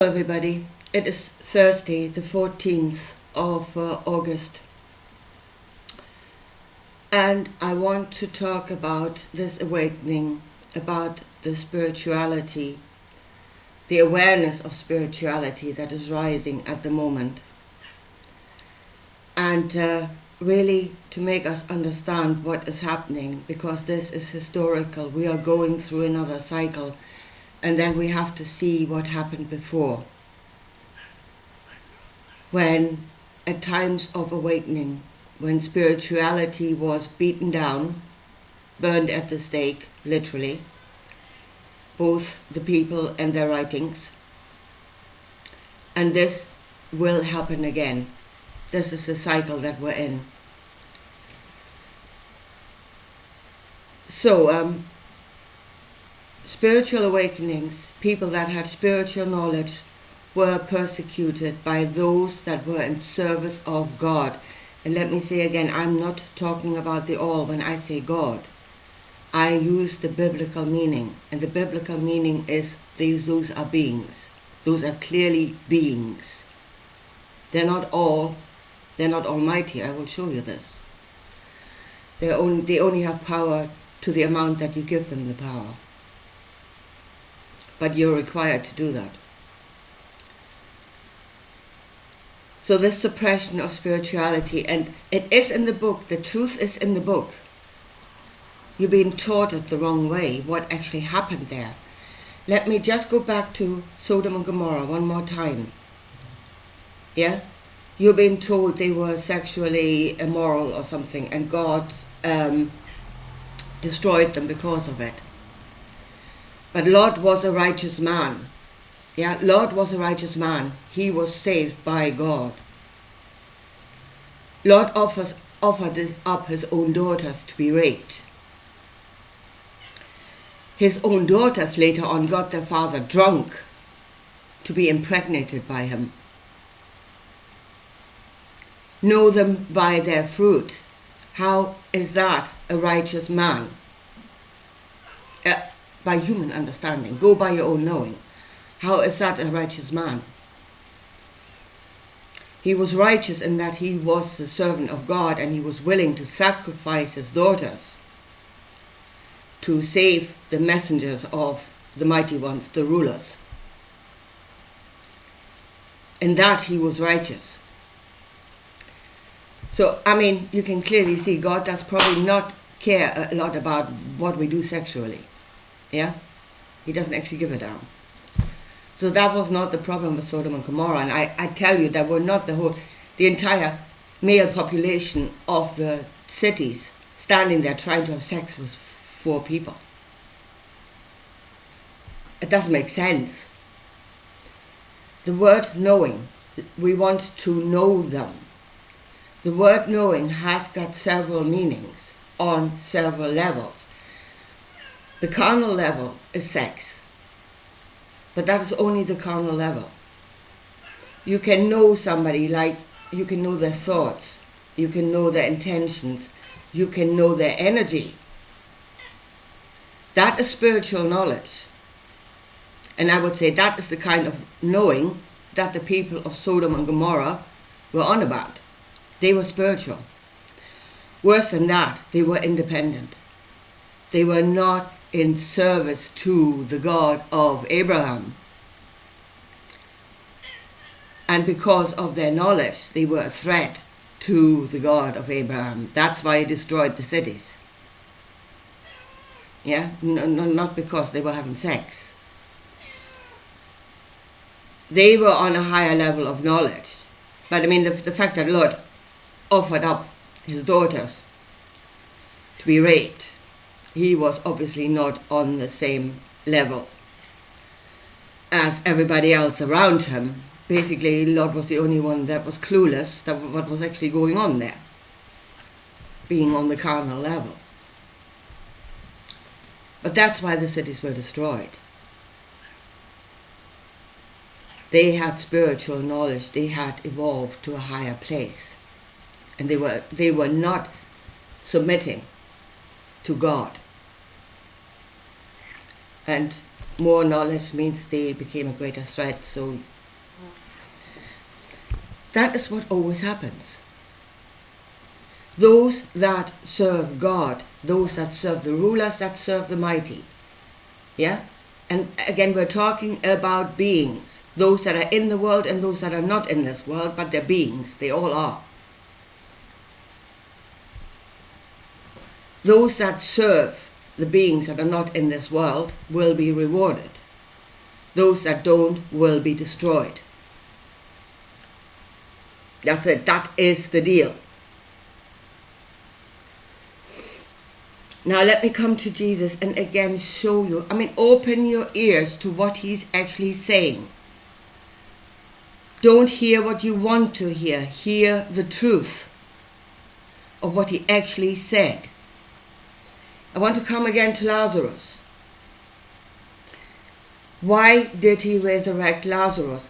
Everybody, it is Thursday, the 14th of August, and I want to talk about this awakening, about the spirituality, the awareness of spirituality that is rising at the moment, and really to make us understand what is happening, because this is historical. We are going through another cycle, and then we have to see what happened before, when at times of awakening, when spirituality was beaten down, burned at the stake, literally, both the people and their writings. And this will happen again. This is the cycle that we're in. So, spiritual awakenings, people that had spiritual knowledge, were persecuted by those that were in service of God. And let me say again, I'm not talking about the all when I say God. I use the biblical meaning, and the biblical meaning is those are beings. Those are clearly beings. They're not almighty. I will show you this. They only have power to the amount that you give them the power. But you're required to do that. So this suppression of spirituality, and it is in the book, the truth is in the book. You're being taught it the wrong way, what actually happened there. Let me just go back to Sodom and Gomorrah one more time. Yeah? You're being told they were sexually immoral or something, and God destroyed them because of it. But Lot was a righteous man. Yeah, Lot was a righteous man. He was saved by God. Lot offered up his own daughters to be raped. His own daughters later on got their father drunk to be impregnated by him. Know them by their fruit. How is that a righteous man? By human understanding. Go by your own knowing. How is that a righteous man? He was righteous in that he was the servant of God, and he was willing to sacrifice his daughters to save the messengers of the mighty ones, the rulers. In that he was righteous. So, you can clearly see God does probably not care a lot about what we do sexually. Yeah? He doesn't actually give a damn. So that was not the problem with Sodom and Gomorrah. And I tell you, that were not the entire male population of the cities standing there trying to have sex with 4 people. It doesn't make sense. The word knowing, we want to know them. The word knowing has got several meanings on several levels. The carnal level is sex. But that is only the carnal level. You can know somebody, like you can know their thoughts, you can know their intentions, you can know their energy. That is spiritual knowledge. And I would say that is the kind of knowing that the people of Sodom and Gomorrah were on about. They were spiritual. Worse than that, they were independent. They were not in service to the God of Abraham. And because of their knowledge, they were a threat to the God of Abraham. That's why he destroyed the cities. Yeah? Not because they were having sex. They were on a higher level of knowledge. But the fact that Lot offered up his daughters to be raped, he was obviously not on the same level as everybody else around him. Basically, Lot was the only one that was clueless that what was actually going on there, being on the carnal level. But that's why the cities were destroyed. They had spiritual knowledge. They had evolved to a higher place. And they were not submitting to God. And more knowledge means they became a greater threat, so That is what always happens. Those that serve God, those that serve the rulers, that serve the mighty. Yeah? And again, we're talking about beings. Those that are in the world and those that are not in this world, but they're beings. They all are. Those that serve the beings that are not in this world will be rewarded. Those that don't will be destroyed. That's it. That is the deal. Now let me come to Jesus and again show you, open your ears to what he's actually saying. Don't hear what you want to hear. Hear the truth of what he actually said. I want to come again to Lazarus. Why did he resurrect Lazarus?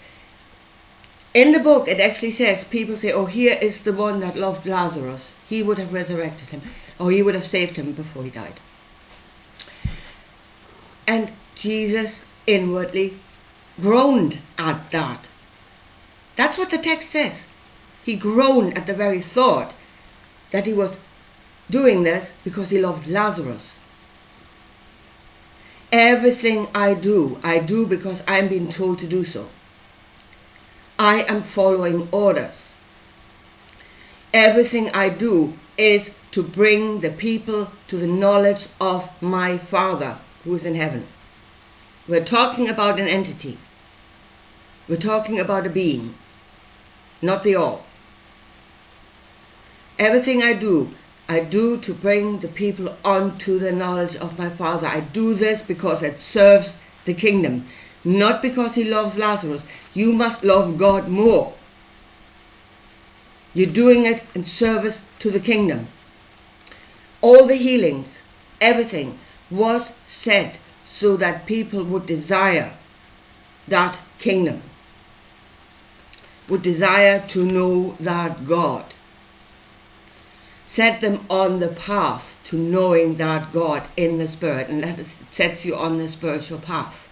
In the book, it actually says, people say, oh, here is the one that loved Lazarus. He would have resurrected him, or he would have saved him before he died. And Jesus inwardly groaned at that. That's what the text says. He groaned at the very thought that he was doing this because he loved Lazarus. Everything I do because I'm being told to do so. I am following orders. Everything I do is to bring the people to the knowledge of my Father who is in heaven. We're talking about an entity. We're talking about a being, not the all. Everything I do to bring the people onto the knowledge of my Father. I do this because it serves the kingdom, not because he loves Lazarus. You must love God more. You're doing it in service to the kingdom. All the healings, everything was said so that people would desire that kingdom, would desire to know that God. Set them on the path to knowing that God in the Spirit, and that sets you on the spiritual path.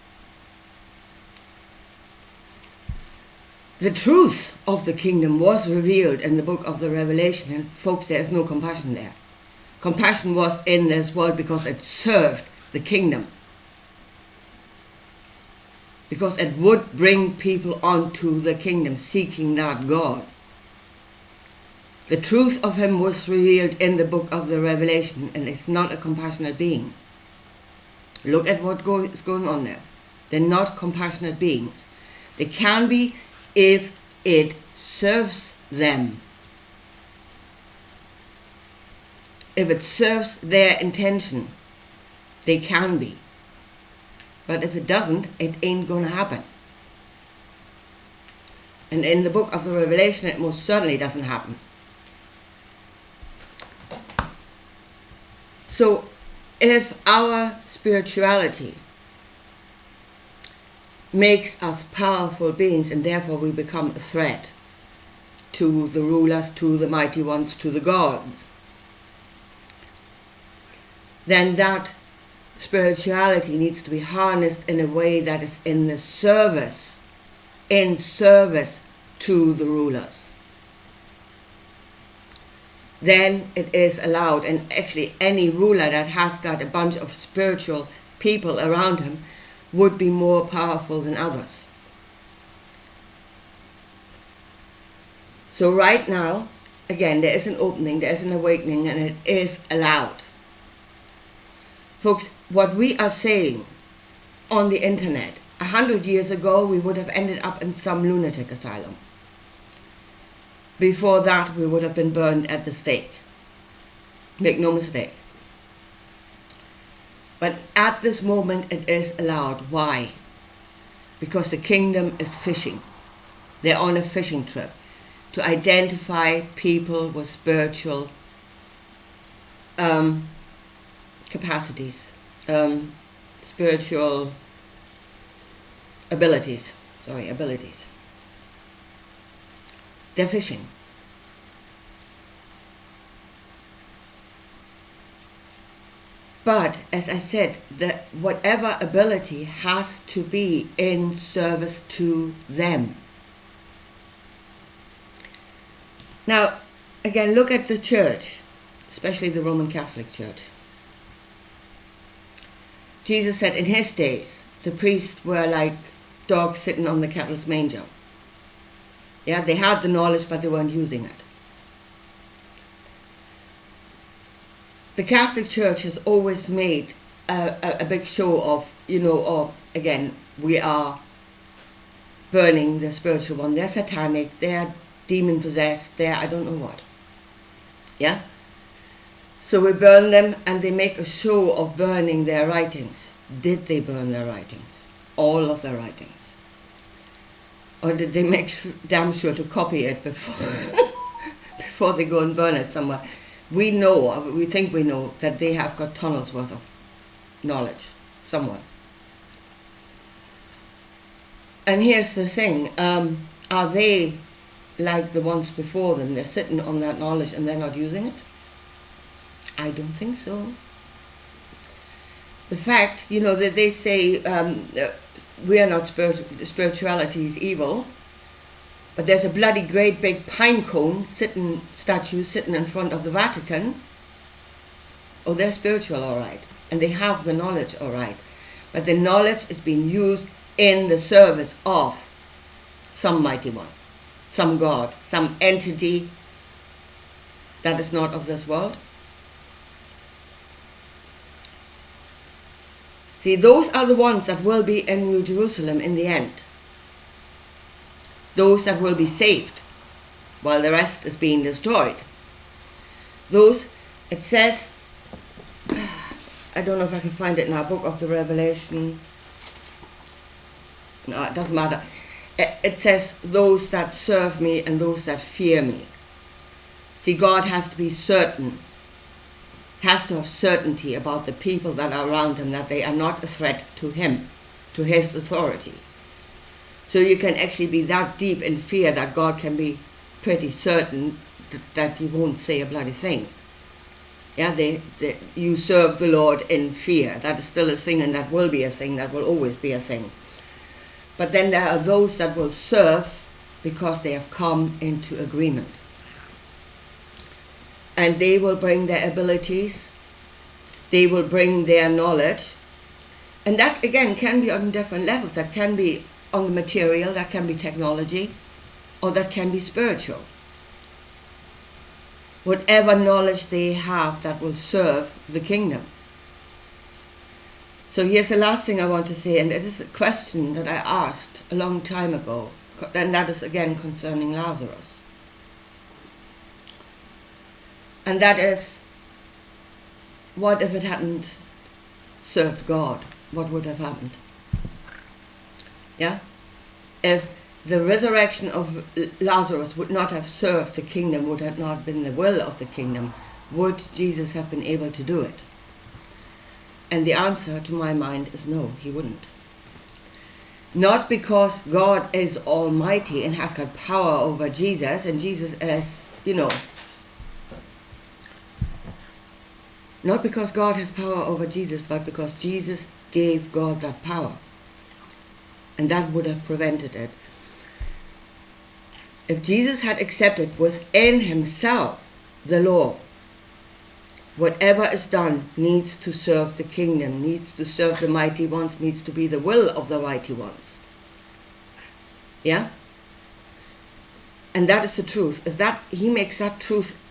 The truth of the kingdom was revealed in the book of the Revelation, and folks, there is no compassion there. Compassion was in this world because it served the kingdom, because it would bring people onto the kingdom seeking that God. The truth of him was revealed in the book of the Revelation, and it's not a compassionate being. Look at what is going on there. They're not compassionate beings. They can be if it serves them. If it serves their intention, they can be. But if it doesn't, it ain't going to happen. And in the book of the Revelation, it most certainly doesn't happen. So, if our spirituality makes us powerful beings and therefore we become a threat to the rulers, to the mighty ones, to the gods, then that spirituality needs to be harnessed in a way that is in service to the rulers. Then it is allowed, and actually any ruler that has got a bunch of spiritual people around him would be more powerful than others. So right now, again, there is an opening, there is an awakening, and it is allowed. Folks, what we are saying on the internet, 100 years ago, we would have ended up in some lunatic asylum. Before that, we would have been burned at the stake. Make no mistake. But at this moment, it is allowed. Why? Because the kingdom is fishing. They're on a fishing trip to identify people with spiritual capacities, spiritual abilities. They're fishing. But as I said, whatever ability has to be in service to them. Now, again, look at the church, especially the Roman Catholic Church. Jesus said in his days, the priests were like dogs sitting on the cattle's manger. Yeah, they had the knowledge, but they weren't using it. The Catholic Church has always made a big show of, again, we are burning the spiritual one. They're satanic, they're demon-possessed, they're I don't know what. Yeah? So we burn them, and they make a show of burning their writings. Did they burn their writings? All of their writings? Or did they make damn sure to copy it before they go and burn it somewhere? We think we know that they have got tunnels worth of knowledge somewhere. And here's the thing, are they like the ones before them? They're sitting on that knowledge and they're not using it? I don't think so. The fact, that they say we are not spirituality is evil, but there's a bloody great big pine cone statue sitting in front of the Vatican. Oh, they're spiritual, all right. And they have the knowledge, all right. But the knowledge is being used in the service of some mighty one, some God, some entity that is not of this world. See, those are the ones that will be in New Jerusalem in the end. Those that will be saved, while the rest is being destroyed. Those, it says, I don't know if I can find it in our book of the Revelation. No, it doesn't matter. It says, those that serve me and those that fear me. See, God has to be certain, has to have certainty about the people that are around him, that they are not a threat to him, to his authority. So you can actually be that deep in fear that God can be pretty certain that he won't say a bloody thing. Yeah, you serve the Lord in fear. That is still a thing, and that will be a thing, that will always be a thing. But then there are those that will serve because they have come into agreement. And they will bring their abilities, they will bring their knowledge. And that, again, can be on different levels. That can be on the material, that can be technology, or that can be spiritual. Whatever knowledge they have that will serve the kingdom. So here's the last thing I want to say, and it is a question that I asked a long time ago, and that is again concerning Lazarus. And that is, what if it hadn't served God? What would have happened? Yeah? If the resurrection of Lazarus would not have served the kingdom, would have not been the will of the kingdom, would Jesus have been able to do it? And the answer to my mind is no, he wouldn't. Not because God is almighty and has got power over Jesus, and Jesus is, not because God has power over Jesus, but because Jesus gave God that power. And that would have prevented it. If Jesus had accepted within himself the law, whatever is done needs to serve the kingdom, needs to serve the mighty ones, needs to be the will of the mighty ones. Yeah? And that is the truth. If that he makes that truth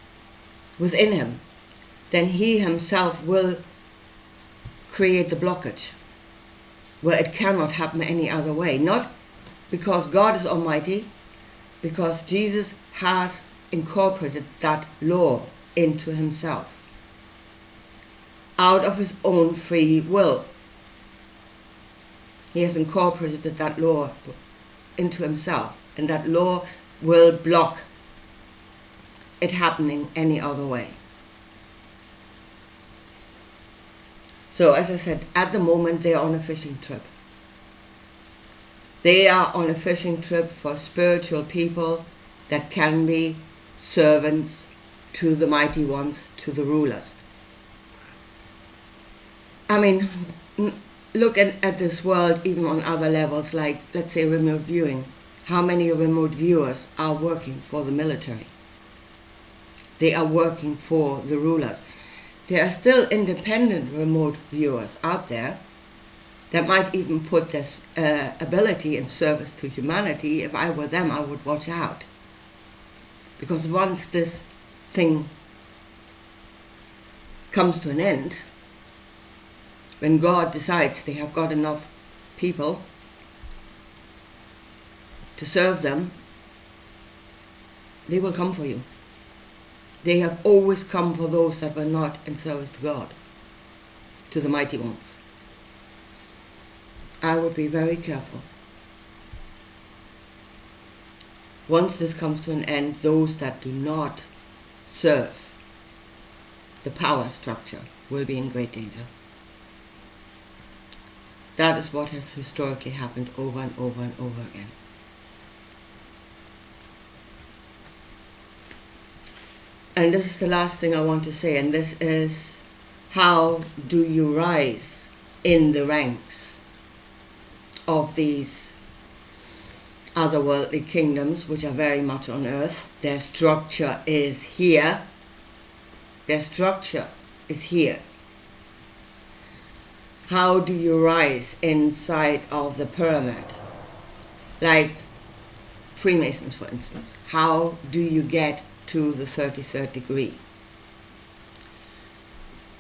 within him, then he himself will create the blockage where it cannot happen any other way. Not because God is almighty, because Jesus has incorporated that law into himself out of his own free will. He has incorporated that law into himself, and that law will block it happening any other way. So as I said, at the moment they are on a fishing trip. They are on a fishing trip for spiritual people that can be servants to the mighty ones, to the rulers. I mean, look at this world even on other levels, like, let's say, remote viewing. How many remote viewers are working for the military? They are working for the rulers. There are still independent remote viewers out there that might even put this ability in service to humanity. If I were them, I would watch out. Because once this thing comes to an end, when God decides they have got enough people to serve them, they will come for you. They have always come for those that were not in service to God, to the mighty ones. I would be very careful. Once this comes to an end, those that do not serve the power structure will be in great danger. That is what has historically happened over and over and over again. And this is the last thing I want to say, and this is, how do you rise in the ranks of these otherworldly kingdoms, which are very much on earth? Their structure is here. Their structure is here. How do you rise inside of the pyramid? Like Freemasons, for instance. How do you get to the 33rd degree?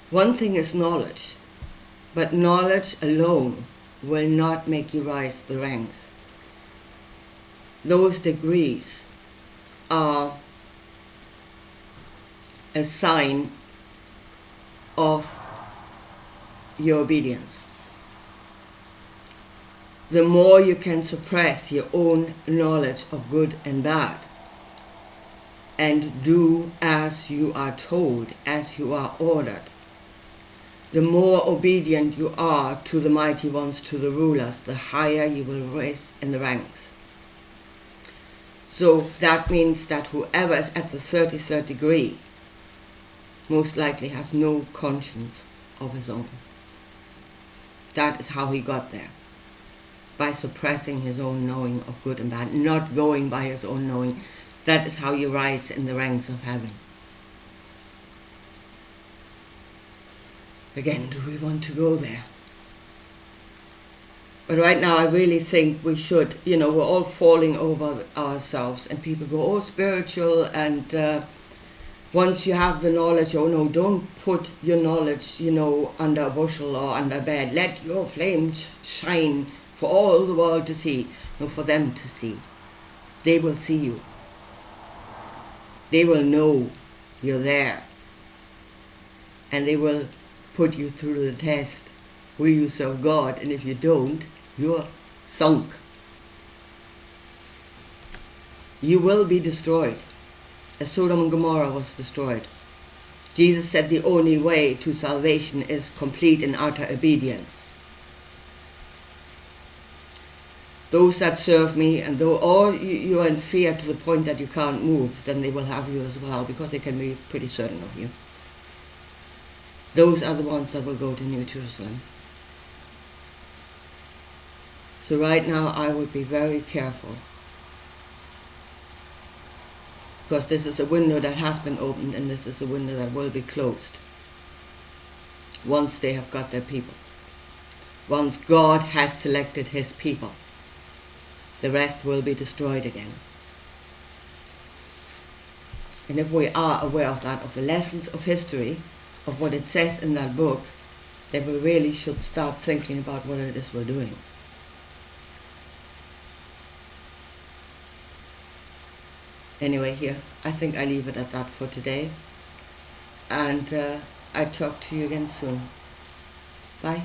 One thing is knowledge, but knowledge alone will not make you rise the ranks. Those degrees are a sign of your obedience. The more you can suppress your own knowledge of good and bad and do as you are told, as you are ordered, the more obedient you are to the mighty ones, to the rulers, the higher you will rise in the ranks. So that means that whoever is at the 33rd degree most likely has no conscience of his own. That is how he got there, by suppressing his own knowing of good and bad, not going by his own knowing. That is how you rise in the ranks of heaven. Again, do we want to go there? But right now I really think we should, we're all falling over ourselves, and people go, oh, spiritual, and once you have the knowledge, oh no, don't put your knowledge, under a bushel or under a bed. Let your flame shine for all the world to see. No, for them to see. They will see you. They will know you're there. And they will put you through the test. Will you serve God? And if you don't, you're sunk. You will be destroyed, as Sodom and Gomorrah was destroyed. Jesus said the only way to salvation is complete and utter obedience. Those that serve me, and though all you are in fear to the point that you can't move, then they will have you as well, because they can be pretty certain of you. Those are the ones that will go to New Jerusalem. So right now I would be very careful, because this is a window that has been opened, and this is a window that will be closed once they have got their people. Once God has selected his people, the rest will be destroyed again. And if we are aware of that, of the lessons of history, of what it says in that book, then we really should start thinking about what it is we're doing. Anyway, here, I think I leave it at that for today. And I talk to you again soon. Bye.